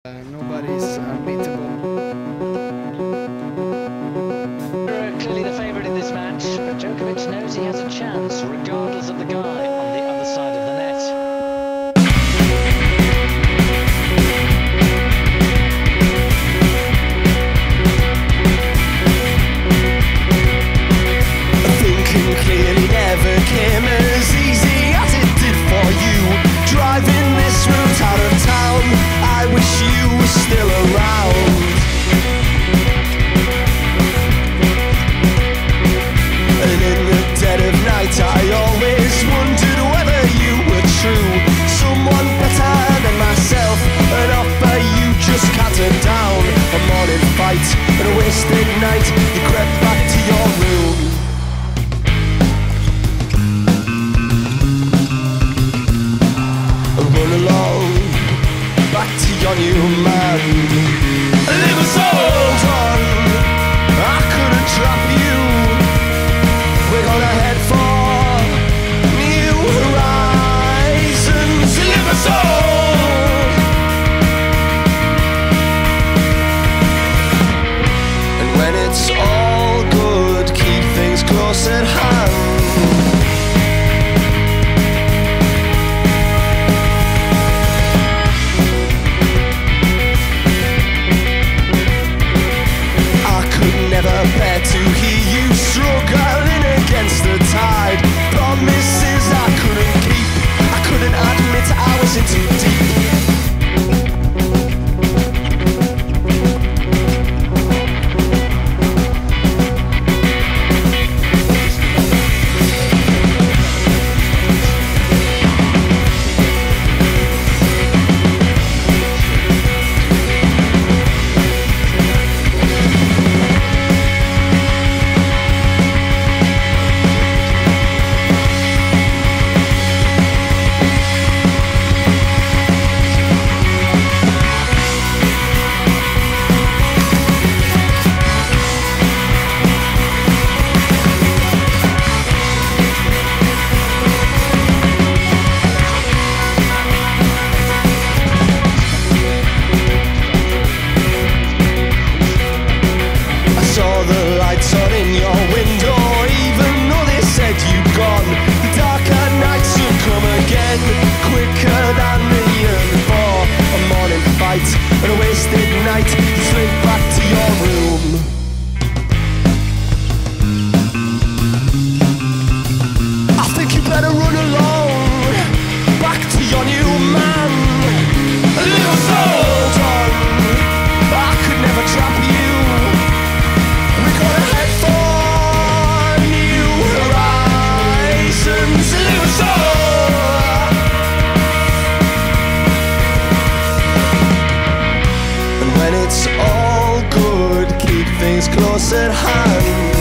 Nobody's unbeatable. Clearly the favourite in this match, but Djokovic knows he has a chance, regardless of the guy on the other side of the net. Thinking clearly never came as easy as it did for you. Driving this route out of town, I wish you were still around. And in the dead of night I always wondered whether you were true. Someone better than myself, an offer you just cattered down. A morning fight and a wasted night, you crept back to your room. Run along, back to your new man. Live us hold on, I couldn't trap you. We're gonna head for new horizons. Live us all. And when it's all good, keep things close at hand. Never bear to hear you struggling against the tide. Promises I couldn't keep, I couldn't admit I was in too deep. And a wasted night, slip back to your room. I think you better run along, back to your new man. A little hold on, I could never trap you. We're gonna head for new horizons. A little soul. When it's all good, keep things close at hand.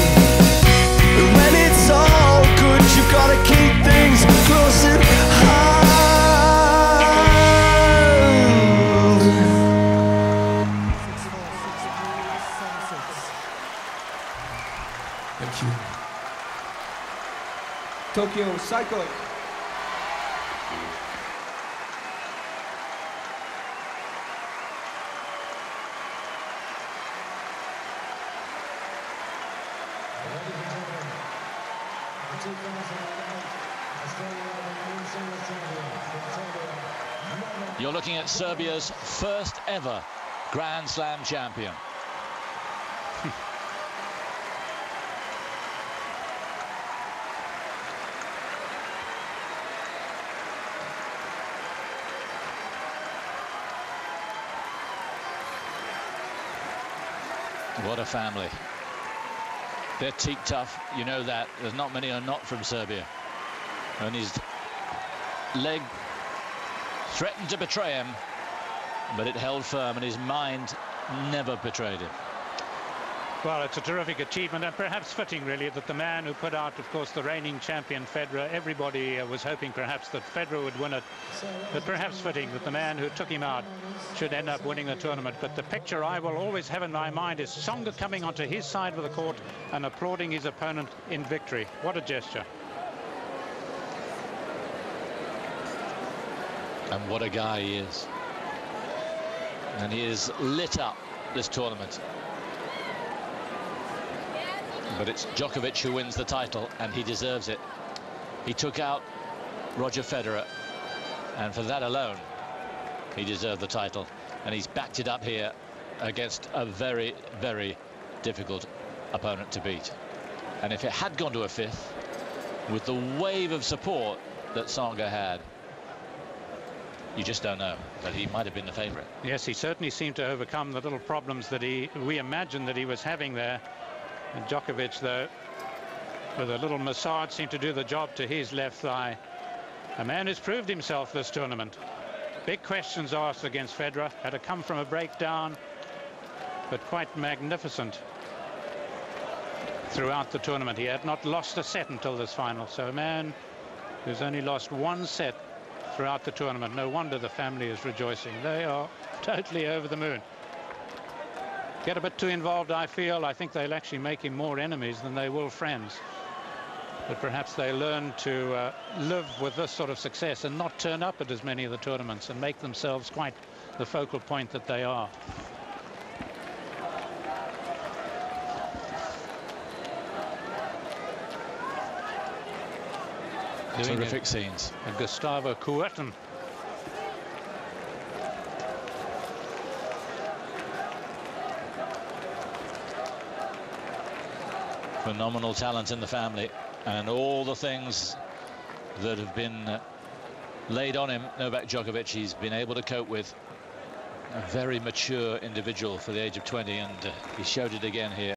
And when it's all good, you've gotta keep things close at hand. Thank you. Tokyo Psycho. You're looking at Serbia's first ever Grand Slam champion. What a family. They're teak tough, you know that. There's not many who are not from Serbia. And his leg threatened to betray him, but it held firm, and his mind never betrayed him. Well, it's a terrific achievement, and perhaps fitting, really, that the man who put out, of course, the reigning champion, Federer, everybody was hoping perhaps that Federer would win it, but perhaps fitting that the man who took him out should end up winning the tournament. But the picture I will always have in my mind is Tsonga coming onto his side of the court and applauding his opponent in victory. What a gesture. And what a guy he is. And he has lit up this tournament. But it's Djokovic who wins the title, and he deserves it. He took out Roger Federer, and for that alone, he deserved the title. And he's backed it up here against a very, very difficult opponent to beat. And if it had gone to a fifth, with the wave of support that Tsonga had, you just don't know, but he might have been the favourite. Yes, he certainly seemed to overcome the little problems that we imagined that he was having there. And Djokovic, though, with a little massage, seemed to do the job to his left thigh. A man who's proved himself this tournament. Big questions asked against Federer. Had to come from a breakdown, but quite magnificent throughout the tournament. He had not lost a set until this final. So a man who's only lost one set throughout the tournament. No wonder the family is rejoicing. They are totally over the moon. Get a bit too involved, I feel. I think they'll actually make him more enemies than they will friends. But perhaps they learn to live with this sort of success and not turn up at as many of the tournaments and make themselves quite the focal point that they are. Terrific scenes. Gustavo Kuerten. Phenomenal talent in the family, and all the things that have been laid on him, Novak Djokovic, he's been able to cope with. A very mature individual for the age of 20, and he showed it again here.